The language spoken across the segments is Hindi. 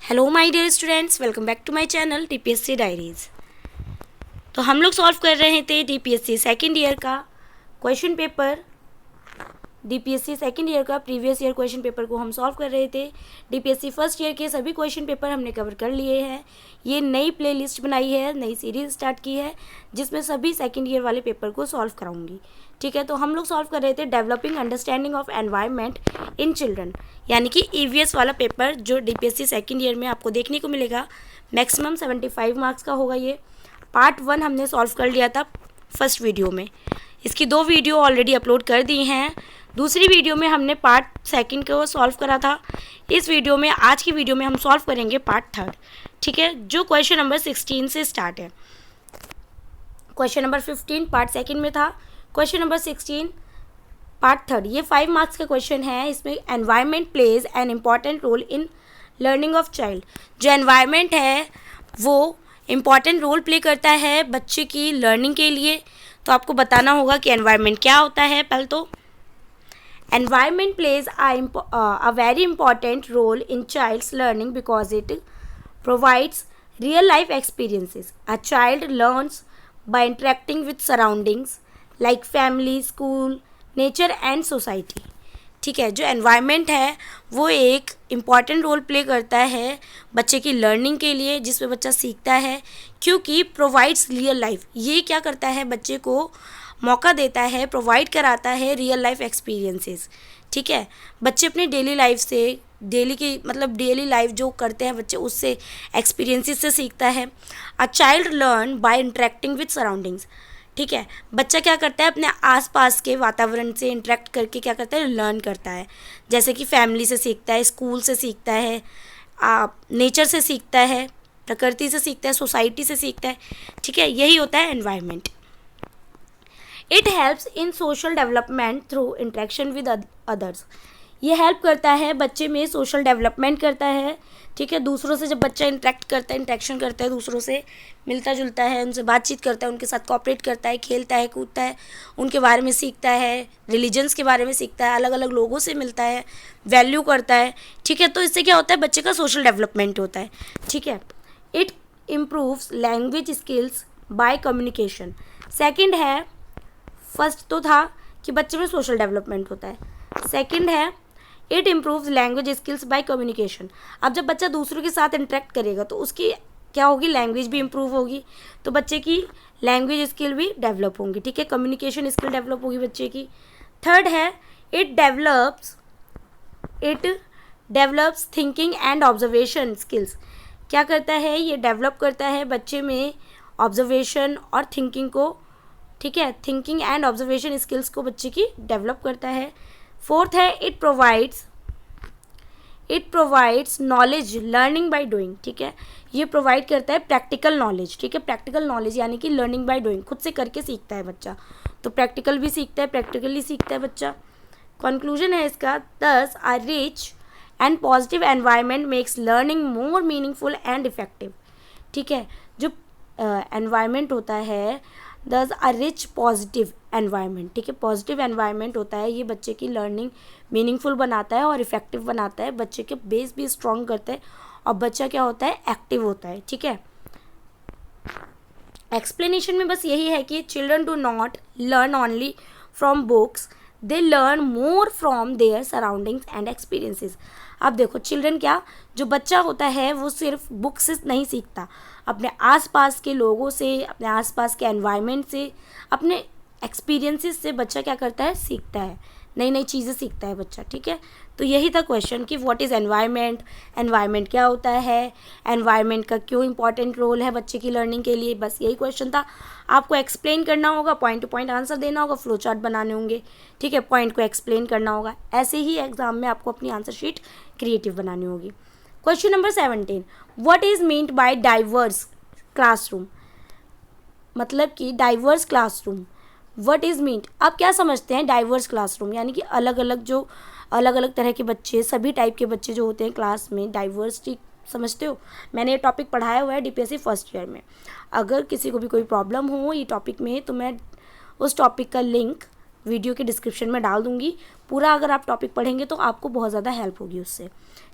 Hello my dear students, welcome back to my channel DPSC diaries. तो हम लोग सॉल्व कर रहे थे डीपीएससी सेकंड ईयर का question paper. DPSC second year का प्रीवियस ईयर क्वेश्चन पेपर को हम सॉल्व कर रहे थे। डीपीएससी फर्स्ट ईयर के सभी क्वेश्चन पेपर हमने कवर कर लिए हैं। ये नई प्लेलिस्ट बनाई है, नई सीरीज स्टार्ट की है जिसमें सभी सेकंड ईयर वाले पेपर को सॉल्व कराऊंगी। ठीक है, तो हम लोग सॉल्व कर रहे थे developing understanding of environment in children, यानी कि ईवीएस वाला पेपर जो डीपीएससी सेकंड ईयर में आपको देखने को मिलेगा। मैक्सिमम 75 मार्क्स का होगा। ये पार्ट 1 हमने सॉल्व कर लिया था फर्स्ट वीडियो में। इसकी 2 वीडियो ऑलरेडी अपलोड कर दी हैं। दूसरी वीडियो में हमने पार्ट सेकंड को सॉल्व करा था। इस वीडियो में, आज की वीडियो में हम सॉल्व करेंगे पार्ट थर्ड। ठीक है, जो क्वेश्चन नंबर 16 से स्टार्ट है। क्वेश्चन नंबर 15 पार्ट सेकंड में था, क्वेश्चन नंबर 16 पार्ट थर्ड। ये 5 मार्क्स का क्वेश्चन है। इसमें environment plays an important role in learning of child. जो एनवायरनमेंट है वो इम्पॉर्टेंट रोल प्ले करता है बच्चे की लर्निंग के लिए। तो आपको बताना होगा कि एनवायरनमेंट क्या होता है। पहले तो environment plays a very important role in child's learning because it provides real life experiences. A child learns by interacting with surroundings like family, school, nature and society. ठीक है, जो एनवायरनमेंट है वो एक इम्पॉर्टेंट रोल प्ले करता है बच्चे की लर्निंग के लिए, जिसमें बच्चा सीखता है, क्योंकि प्रोवाइड्स रियल लाइफ। ये क्या करता है, बच्चे को मौका देता है, प्रोवाइड कराता है रियल लाइफ एक्सपीरियंसेस। ठीक है, बच्चे अपने डेली लाइफ से, डेली लाइफ जो करते हैं बच्चे, उससे एक्सपीरियंसेस से सीखता है। A child learn by interacting with surroundings. ठीक है, बच्चा क्या करता है, अपने आसपास के वातावरण से इंटरेक्ट करके क्या करता है, लर्न करता है। जैसे कि फैमिली से सीखता है, स्कूल से सीखता है, नेचर से सीखता है, प्रकृति से सीखता है, सोसाइटी से सीखता है। ठीक है, यही होता है environment. It helps in social development through interaction with others. ये हेल्प करता है बच्चे में, सोशल डेवलपमेंट करता है। ठीक है, दूसरों से जब बच्चा इंटरेक्शन करता है, दूसरों से मिलता जुलता है, उनसे बातचीत करता है, उनके साथ कोऑपरेट करता है, खेलता है, कूदता है, उनके बारे में सीखता है, रिलीजन्स के बारे में सीखता है, अलग अलग लोगों से मिलता है, वैल्यू करता है। ठीक है, तो इससे क्या होता है, बच्चे का सोशल डेवलपमेंट होता है। ठीक है, it improves language skills by communication. Second है, फर्स्ट तो था कि बच्चे में सोशल डेवलपमेंट होता है, सेकंड है it improves language skills by communication. अब जब बच्चा दूसरों के साथ इंटरेक्ट करेगा तो उसकी क्या होगी, लैंग्वेज भी इम्प्रूव होगी, तो बच्चे की लैंग्वेज स्किल भी डेवलप होंगी। ठीक है, कम्युनिकेशन स्किल डेवलप होगी बच्चे की। थर्ड है it develops thinking and observation skills. क्या करता है, ये डेवलप करता है बच्चे में ऑब्जर्वेशन और थिंकिंग को। ठीक है, थिंकिंग एंड ऑब्जर्वेशन स्किल्स को बच्चे की डेवलप करता है। फोर्थ है it provides knowledge learning by doing. ठीक है, ये प्रोवाइड करता है प्रैक्टिकल नॉलेज। ठीक है, प्रैक्टिकल नॉलेज यानी कि लर्निंग बाय डूइंग, खुद से करके सीखता है बच्चा, तो प्रैक्टिकल भी सीखता है, प्रैक्टिकली सीखता है बच्चा। कंक्लूजन है इसका, दस a rich and positive environment makes learning more meaningful and effective. ठीक है, जो एनवायरनमेंट होता है, दस अ रिच पॉजिटिव एनवायरनमेंट। ठीक है, पॉजिटिव एनवायरनमेंट होता है, ये बच्चे की लर्निंग मीनिंगफुल बनाता है और इफेक्टिव बनाता है, बच्चे के बेस भी स्ट्रॉन्ग करता है और बच्चा क्या होता है, एक्टिव होता है। ठीक है, एक्सप्लेनेशन में बस यही है कि children do not learn only from books, they learn more from there surroundings and experiences. अब देखो, चिल्ड्रन क्या, जो बच्चा होता है वो सिर्फ बुक से नहीं सीखता, अपने आसपास के लोगों से, अपने आसपास के एनवायरनमेंट से, अपने एक्सपीरियंसेस से बच्चा क्या करता है, सीखता है, नई नई चीज़ें सीखता है बच्चा। ठीक है, तो यही था क्वेश्चन कि व्हाट इज़ एनवायरनमेंट, एनवायरनमेंट क्या होता है, एनवायरनमेंट का क्यों इंपॉर्टेंट रोल है बच्चे की लर्निंग के लिए। बस यही क्वेश्चन था। आपको एक्सप्लेन करना होगा, पॉइंट टू पॉइंट आंसर देना होगा, फ्लो चार्ट बनाने होंगे। ठीक है, पॉइंट को एक्सप्लेन करना होगा। ऐसे ही एग्जाम में आपको अपनी आंसर शीट क्रिएटिव बनानी होगी। Question number 17, what is meant by diverse classroom. मतलब कि diverse classroom, what is meant, आप क्या समझते हैं डाइवर्स क्लासरूम, यानी कि अलग अलग तरह के बच्चे, सभी टाइप के बच्चे जो होते हैं क्लास में, डाइवर्सिटी समझते हो। मैंने ये टॉपिक पढ़ाया हुआ है डीपीएससी फर्स्ट ईयर में। अगर किसी को भी कोई प्रॉब्लम हो ये टॉपिक में, तो मैं उस टॉपिक का लिंक वीडियो के डिस्क्रिप्शन में डाल दूंगी। पूरा अगर आप टॉपिक पढ़ेंगे तो आपको बहुत ज़्यादा हेल्प होगी उससे,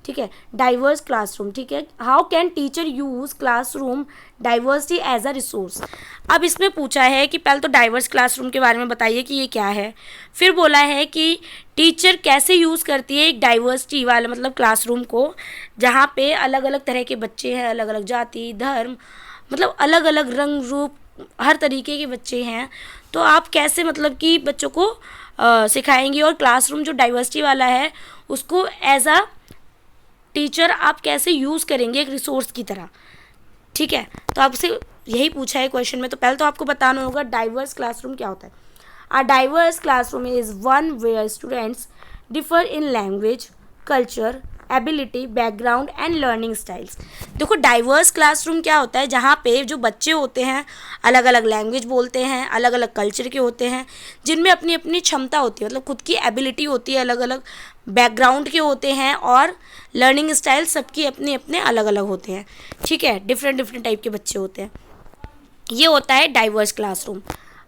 ठीक है। डाइवर्स क्लासरूम, ठीक है। How can teacher use classroom diversity as a resource. अब इसमें पूछा है कि पहले तो डाइवर्स क्लासरूम के बारे में बताइए कि ये क्या है, फिर बोला है कि टीचर कैसे यूज़ करती है एक डाइवर्सिटी वाला मतलब क्लासरूम को, जहाँ पे अलग अलग तरह के बच्चे हैं, अलग अलग जाति धर्म, मतलब अलग अलग रंग रूप हर तरीके के बच्चे हैं। तो आप कैसे मतलब कि बच्चों को सिखाएंगे, और क्लासरूम जो डाइवर्सिटी वाला है उसको एज अ टीचर आप कैसे यूज़ करेंगे एक रिसोर्स की तरह, ठीक है। तो आपसे यही पूछा है क्वेश्चन में। तो पहले तो आपको बताना होगा डाइवर्स क्लासरूम क्या होता है। A diverse classroom is one where students differ in language, culture, ability, background and learning styles. देखो डाइवर्स क्लासरूम क्या होता है, जहाँ पे जो बच्चे होते हैं अलग अलग लैंग्वेज बोलते हैं, अलग अलग कल्चर के होते हैं, जिनमें अपनी अपनी क्षमता होती है, मतलब खुद की एबिलिटी होती है, अलग अलग बैकग्राउंड के होते हैं, और लर्निंग स्टाइल सबकी अपने अपने अलग अलग होते हैं, ठीक है। डिफरेंट डिफरेंट टाइप के बच्चे होते हैं, ये होता है डाइवर्स क्लासरूम।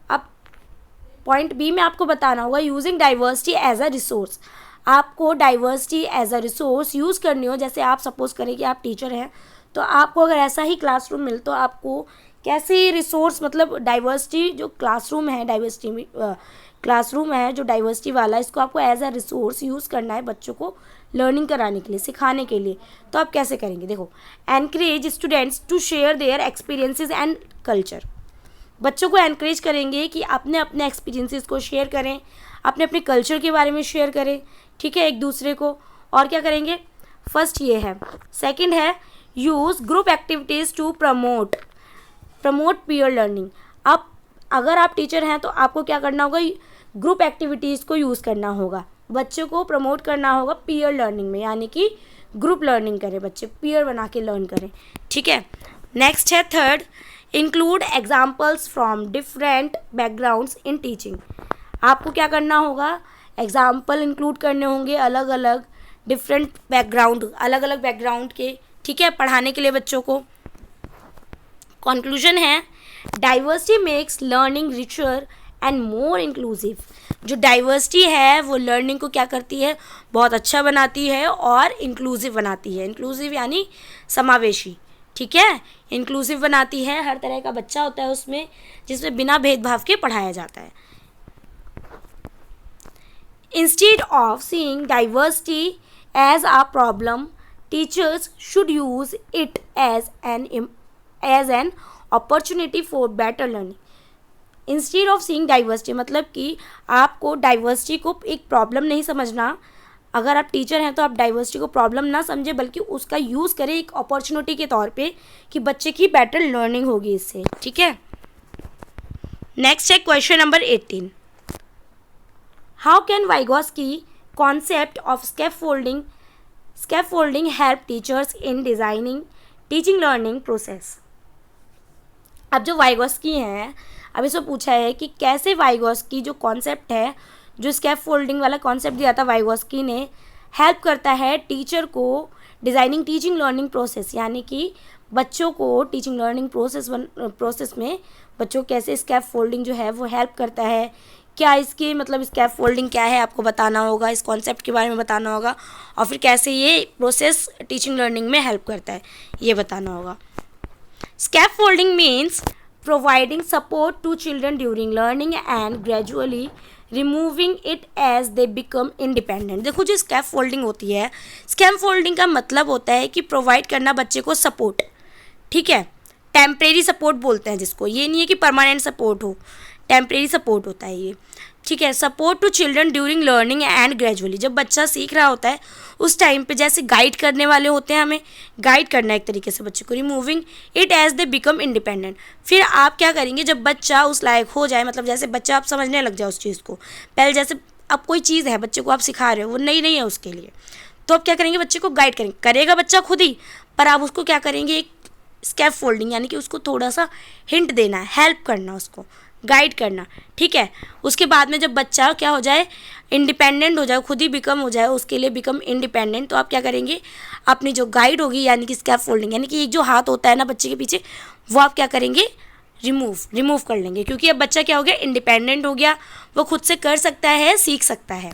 अब पॉइंट बी में आपको बताना होगा using diversity as a resource. आपको diversity as a resource use करनी हो, जैसे आप सपोज करें कि आप टीचर हैं, तो आपको अगर ऐसा ही क्लासरूम मिले तो आपको कैसे रिसोर्स मतलब डाइवर्सिटी जो क्लासरूम है, डाइवर्सिटी में क्लासरूम है जो डाइवर्सिटी वाला, इसको आपको एज अ रिसोर्स यूज़ करना है बच्चों को लर्निंग कराने के लिए, सिखाने के लिए। तो आप कैसे करेंगे, देखो encourage students to share their experiences and culture. बच्चों को एनकरेज करेंगे कि अपने अपने एक्सपीरियंसेस को शेयर करें, अपने अपने कल्चर के बारे में शेयर करें, ठीक है, एक दूसरे को। और क्या करेंगे, फर्स्ट ये है। सेकंड है use group activities to promote peer learning. अब अगर आप टीचर हैं तो आपको क्या करना होगा, ग्रुप एक्टिविटीज़ को यूज़ करना होगा, बच्चों को प्रमोट करना होगा पीयर लर्निंग में, यानी कि ग्रुप लर्निंग करें, बच्चे पीयर बना के लर्न करें, ठीक है। नेक्स्ट है third, include examples from different backgrounds in teaching. आपको क्या करना होगा, एग्जाम्पल इंक्लूड करने होंगे अलग अलग डिफरेंट बैकग्राउंड, अलग अलग बैकग्राउंड के, ठीक है, पढ़ाने के लिए बच्चों को। कंक्लूजन है diversity makes learning richer and more inclusive. जो डाइवर्सिटी है वो लर्निंग को क्या करती है, बहुत अच्छा बनाती है और इंक्लूसिव बनाती है। इंक्लूसिव यानी समावेशी, ठीक है, इंक्लूसिव बनाती है, हर तरह का बच्चा होता है उसमें, जिसमें बिना भेदभाव के पढ़ाया जाता है। Instead of seeing diversity as a problem, teachers should use it as an opportunity for better learning. Instead of seeing diversity मतलब कि आपको डाइवर्सिटी को एक प्रॉब्लम नहीं समझना। अगर आप टीचर हैं तो आप डाइवर्सिटी को प्रॉब्लम ना समझें, बल्कि उसका यूज़ करें एक अपॉर्चुनिटी के तौर पे कि बच्चे की बेटर लर्निंग होगी इससे, ठीक है। नेक्स्ट है question number 18। How can Vygotsky concept of scaffolding help teachers in designing teaching learning process? अब जो वाइगोस्की हैं, अब इसमें पूछा है कि कैसे वाइगोस्की जो कॉन्सेप्ट है, जो स्कैफोल्डिंग वाला कॉन्सेप्ट दिया था वाइगोस्की ने, हेल्प करता है टीचर को डिज़ाइनिंग टीचिंग लर्निंग प्रोसेस, यानी कि बच्चों को टीचिंग लर्निंग प्रोसेस में बच्चों को कैसे स्कैफोल्डिंग जो है वो हेल्प करता है। क्या इसके मतलब स्कैफोल्डिंग क्या है आपको बताना होगा, इस कॉन्सेप्ट के बारे में बताना होगा, और फिर कैसे ये प्रोसेस टीचिंग लर्निंग में हेल्प करता है ये बताना होगा। Scaffolding means providing support to children during learning and gradually removing it as they become independent. देखो जो स्कैफोल्डिंग होती है, स्कैफोल्डिंग का मतलब होता है कि प्रोवाइड करना बच्चे को सपोर्ट, ठीक है, टेम्परेरी सपोर्ट बोलते हैं जिसको, ये नहीं है कि परमानेंट सपोर्ट हो, टेम्परेरी सपोर्ट होता है ये, ठीक है। Support to children during learning and gradually, जब बच्चा सीख रहा होता है उस टाइम पे जैसे गाइड करने वाले होते हैं, हमें गाइड करना है एक तरीके से बच्चे को। Removing it as they become independent, फिर आप क्या करेंगे जब बच्चा उस लायक हो जाए, मतलब जैसे बच्चा आप समझने लग जाए उस चीज़ को। पहले जैसे अब कोई चीज़ है बच्चे को आप सिखा रहे हो, वो नई नहीं है उसके लिए, तो आप क्या करेंगे, बच्चे को गाइड करेंगे, करेगा बच्चा खुद ही, पर आप उसको क्या करेंगे, एक स्कैफोल्डिंग यानी कि उसको थोड़ा सा हिंट देना है, हेल्प करना, उसको गाइड करना, ठीक है। उसके बाद में जब बच्चा क्या हो जाए, इंडिपेंडेंट हो जाए, खुद ही बिकम हो जाए, उसके लिए बिकम इंडिपेंडेंट, तो आप क्या करेंगे, अपनी जो गाइड होगी यानी कि स्कैफोल्डिंग यानी कि एक जो हाथ होता है ना बच्चे के पीछे, वो आप क्या करेंगे, रिमूव कर लेंगे, क्योंकि अब बच्चा क्या हो गया, इंडिपेंडेंट हो गया, वो खुद से कर सकता है, सीख सकता है।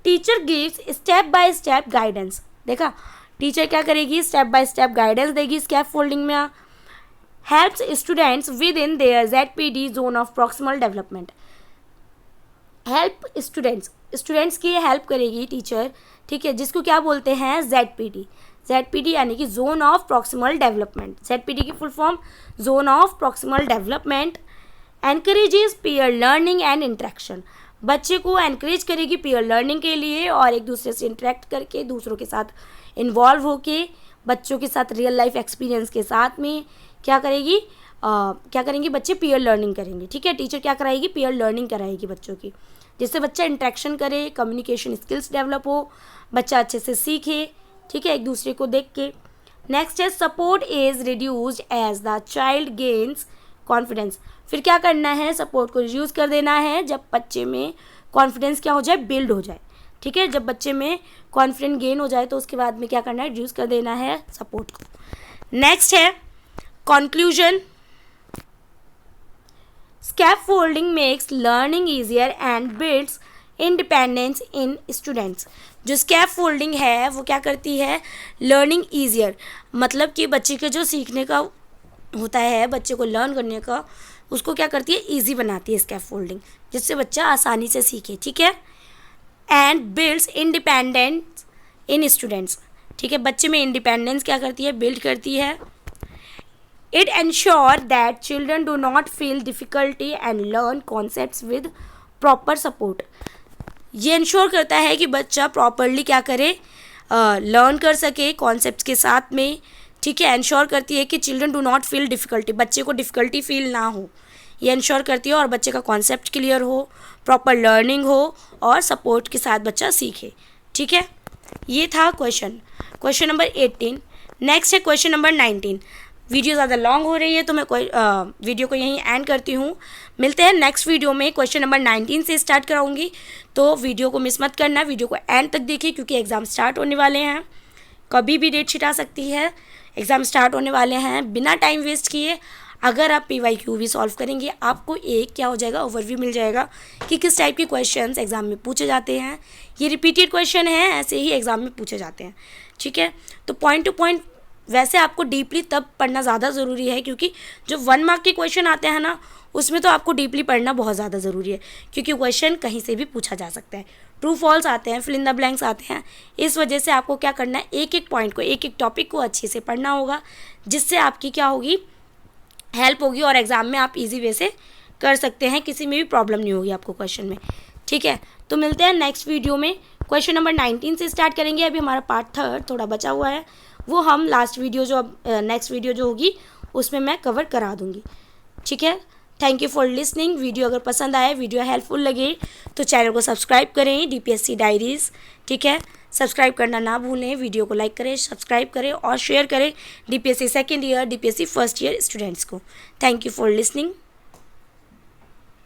Teacher gives step by step guidance. देखा, टीचर क्या करेगी, स्टेप बाय स्टेप गाइडेंस देगी स्कैफ फोल्डिंग में। Helps students with in their ZPD zone of proximal development. Help students की हेल्प करेगी टीचर, ठीक है, जिसको क्या बोलते हैं, ZPD यानी कि zone of proximal development. ZPD की full form zone of proximal development. Encourages peer learning and interaction. बच्चे को एनकरेज करेगी पीयर लर्निंग के लिए और एक दूसरे से इंटरेक्ट करके, दूसरों के साथ इन्वॉल्व होके, बच्चों के साथ रियल लाइफ एक्सपीरियंस के साथ में क्या करेगी, क्या करेंगे बच्चे, पीयर लर्निंग करेंगे। ठीक है, टीचर क्या कराएगी, पीयर लर्निंग कराएगी बच्चों की, जिससे बच्चा इंटरेक्शन करे, कम्युनिकेशन स्किल्स डेवलप हो, बच्चा अच्छे से सीखे, ठीक है, एक दूसरे को देख के। नेक्स्ट है support is reduced as the child gains confidence. फिर क्या करना है, सपोर्ट को रिड्यूस कर देना है जब बच्चे में कॉन्फिडेंस क्या हो जाए, बिल्ड हो जाए। ठीक है, जब बच्चे में कॉन्फिडेंस गेन हो जाए तो उसके बाद में क्या करना है, रिड्यूस कर देना है सपोर्ट को। नेक्स्ट है conclusion. Scaffolding makes learning easier and builds independence in students. जो स्कैफोल्डिंग है वो क्या करती है, लर्निंग ईजियर, मतलब कि बच्चे के जो सीखने का होता है, बच्चे को लर्न करने का, उसको क्या करती है, ईजी बनाती है स्कैफोल्डिंग, जिससे बच्चा आसानी से सीखे। ठीक है, and builds independence in students. ठीक है, बच्चे में इंडिपेंडेंस क्या करती है, बिल्ड करती है। It ensure that children do not feel difficulty and learn concepts with proper support. ये इंश्योर करता है कि बच्चा प्रॉपरली क्या करे, लर्न कर सके कॉन्सेप्ट्स के साथ में। ठीक है, इंश्योर करती है कि children do not feel difficulty, बच्चे को डिफ़िकल्टी फील ना हो, ये इंश्योर करती है, और बच्चे का कॉन्सेप्ट क्लियर हो, प्रॉपर लर्निंग हो और सपोर्ट के साथ बच्चा सीखे। ठीक है, ये था क्वेश्चन नंबर 18। नेक्स्ट है क्वेश्चन नंबर 19। वीडियो ज़्यादा लॉन्ग हो रही है तो मैं वीडियो को यहीं एंड करती हूँ। मिलते हैं नेक्स्ट वीडियो में, क्वेश्चन नंबर 19 से स्टार्ट कराऊंगी, तो वीडियो को मिस मत करना, वीडियो को एंड तक देखिए, क्योंकि एग्ज़ाम स्टार्ट होने वाले हैं, कभी भी डेट शीट आ सकती है, एग्ज़ाम स्टार्ट होने वाले हैं। बिना टाइम वेस्ट किए अगर आप PYQ भी सॉल्व करेंगे, आपको एक क्या हो जाएगा, ओवरव्यू मिल जाएगा कि किस टाइप के क्वेश्चंस एग्ज़ाम में पूछे जाते हैं। ये रिपीटेड क्वेश्चन है, ऐसे ही एग्ज़ाम में पूछे जाते हैं। ठीक है, तो पॉइंट टू पॉइंट वैसे आपको डीपली तब पढ़ना ज़्यादा ज़रूरी है, क्योंकि जो 1 मार्क के क्वेश्चन आते हैं ना, उसमें तो आपको डीपली पढ़ना बहुत ज़्यादा ज़रूरी है, क्योंकि क्वेश्चन कहीं से भी पूछा जा सकता है, ट्रू फॉल्स आते हैं, फिल इन द ब्लैंक्स आते हैं। इस वजह से आपको क्या करना है, एक एक पॉइंट को, एक एक टॉपिक को अच्छे से पढ़ना होगा, जिससे आपकी क्या होगी, हेल्प होगी, और एग्ज़ाम में आप इजी वे से कर सकते हैं, किसी में भी प्रॉब्लम नहीं होगी आपको क्वेश्चन में। ठीक है, तो मिलते हैं नेक्स्ट वीडियो में, क्वेश्चन नंबर 19 से स्टार्ट करेंगे। अभी हमारा पार्ट 3 थोड़ा बचा हुआ है, वो हम लास्ट वीडियो जो नेक्स्ट वीडियो जो होगी उसमें मैं कवर करा दूँगी। ठीक है, thank you for listening. Video अगर पसंद आए, वीडियो हेल्पफुल लगे तो चैनल को सब्सक्राइब करें, DPSC डायरीज़। ठीक है, सब्सक्राइब करना ना भूलें, वीडियो को लाइक करें, सब्सक्राइब करें और शेयर करें DPSC second year, DPSC first year students को। Thank you for listening.